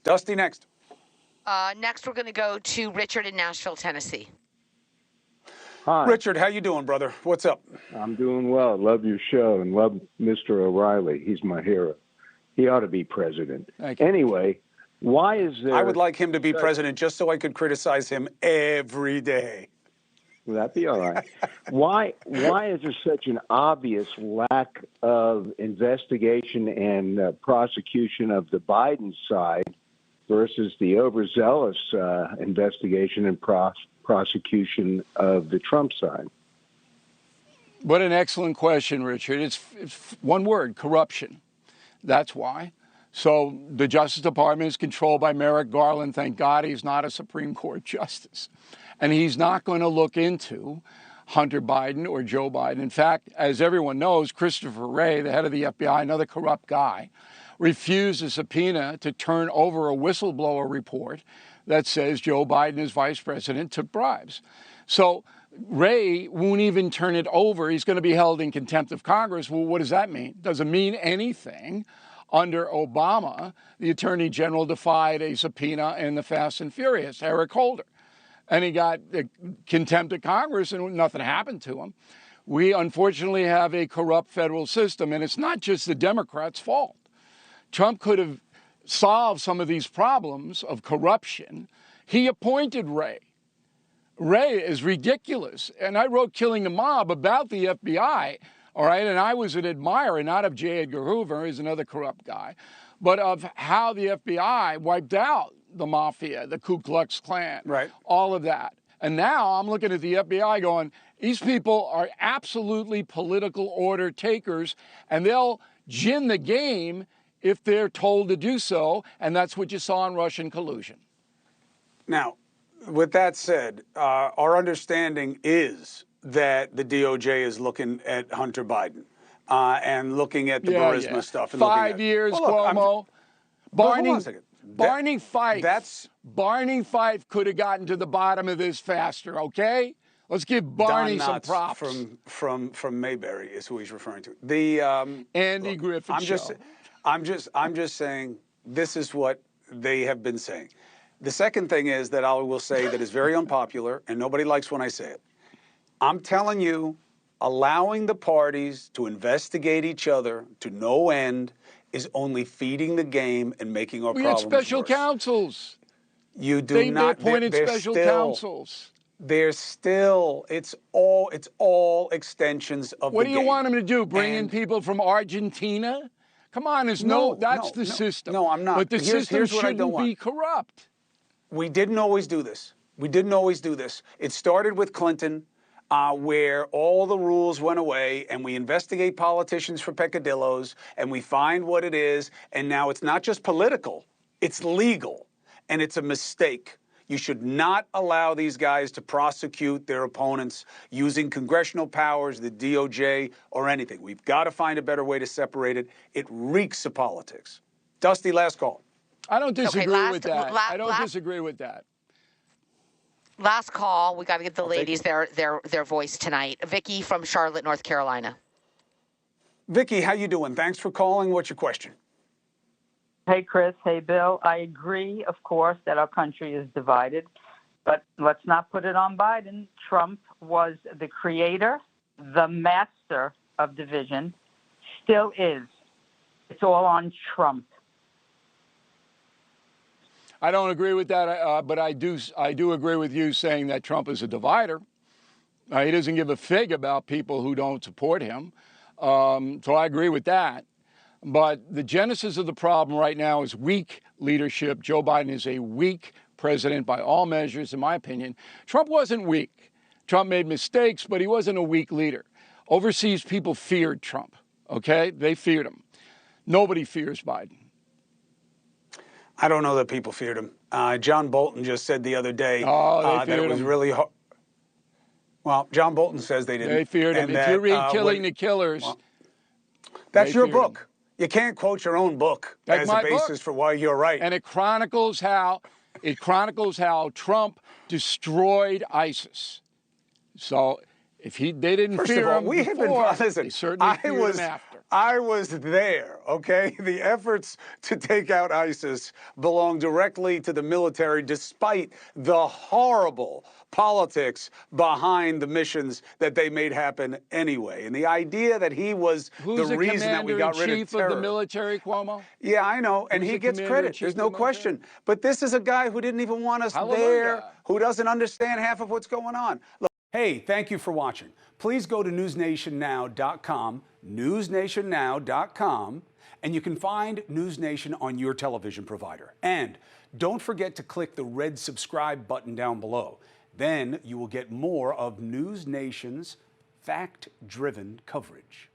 Dusty next. Next, we're going to go to Richard in Nashville, Tennessee. Hi. Richard, how you doing, brother? What's up? I'm doing well. Love your show and love Mr. O'Reilly. He's my hero. He ought to be president. Thank you. Anyway, why is there... I would like him to be president just so I could criticize him every day. Will that be all right? Why is there such an obvious lack of investigation and prosecution of the Biden side versus the overzealous investigation and prosecution of the Trump side? What an excellent question, Richard. It's one word, corruption. That's why. So the Justice Department is controlled by Merrick Garland. Thank God he's not a Supreme Court justice. And he's not going to look into Hunter Biden or Joe Biden. In fact, as everyone knows, Christopher Wray, the head of the FBI, another corrupt guy, refused a subpoena to turn over a whistleblower report that says Joe Biden, as vice president, took bribes. So Wray won't even turn it over. He's going to be held in contempt of Congress. Well, what does that mean? Doesn't mean anything. Under Obama, the Attorney General defied a subpoena in the Fast and Furious, Eric Holder. And he got contempt of Congress and nothing happened to him. We unfortunately have a corrupt federal system, and it's not just the Democrats' fault. Trump could have solved some of these problems of corruption. He appointed Wray. Wray is ridiculous. And I wrote Killing the Mob about the FBI, all right? And I was an admirer, not of J. Edgar Hoover, who's another corrupt guy, but of how the FBI wiped out the mafia, the Ku Klux Klan, right, all of that. And now I'm looking at the FBI going, these people are absolutely political order takers, and they'll gin the game if they're told to do so, and that's what you saw in Russian collusion. Now, with that said, our understanding is that the DOJ is looking at Hunter Biden and looking at the Burisma stuff. And 5 years, Cuomo. Barney Fife. Barney Fife could have gotten to the bottom of this faster, okay? Let's give Barney some props. From Mayberry is who he's referring to. The Andy Griffith show. I'm just saying this is what they have been saying. The second thing is that I will say that is very unpopular, and nobody likes when I say it. I'm telling you, allowing the parties to investigate each other to no end is only feeding the game and making our problems worse. We had special counsels. You do not. They appointed special counsels. They're still. It's all extensions of the game. What do you want them to do? Bring in people from Argentina? Come on, that's the system. No, I'm not. But the system shouldn't be corrupt. We didn't always do this. It started with Clinton, where all the rules went away, and we investigate politicians for peccadillos, and we find what it is, and now it's not just political, it's legal, and it's a mistake. You should not allow these guys to prosecute their opponents using congressional powers, the DOJ, or anything. We've got to find a better way to separate it. It reeks of politics. Dusty, last call. I don't disagree with that. I don't disagree with that. Last call. We got to give the ladies their voice tonight. Vicky from Charlotte, North Carolina. Vicky, how you doing? Thanks for calling. What's your question? Hey, Chris. Hey, Bill. I agree, of course, that our country is divided, but let's not put it on Biden. Trump was the creator, the master of division, still is. It's all on Trump. I don't agree with that, but I do agree with you saying that Trump is a divider. He doesn't give a fig about people who don't support him. So I agree with that. But the genesis of the problem right now is weak leadership. Joe Biden is a weak president by all measures, in my opinion. Trump wasn't weak. Trump made mistakes, but he wasn't a weak leader. Overseas people feared Trump, okay? They feared him. Nobody fears Biden. I don't know that people feared him. John Bolton just said the other day that it was really hard. Well, John Bolton says they didn't. They feared him. If you read Killing the Killers, that's your book. You can't quote your own book as a basis for why you're right. And it chronicles how Trump destroyed ISIS. So if they didn't fear him before, they certainly feared him after. I was there, okay? The efforts to take out ISIS belong directly to the military, despite the horrible politics behind the missions that they made happen anyway. And the idea that he was Who's the reason that we got rid of commander-in-chief terror. of the military, Cuomo? Yeah, I know, and Who's he the gets credit. commander-in-chief There's of no the military? question. But this is a guy who didn't even want us there, Hallelujah. who doesn't understand half of what's going on. Look, hey, thank you for watching. Please go to newsnationnow.com, newsnationnow.com, and you can find NewsNation on your television provider. And don't forget to click the red subscribe button down below. Then you will get more of NewsNation's fact-driven coverage.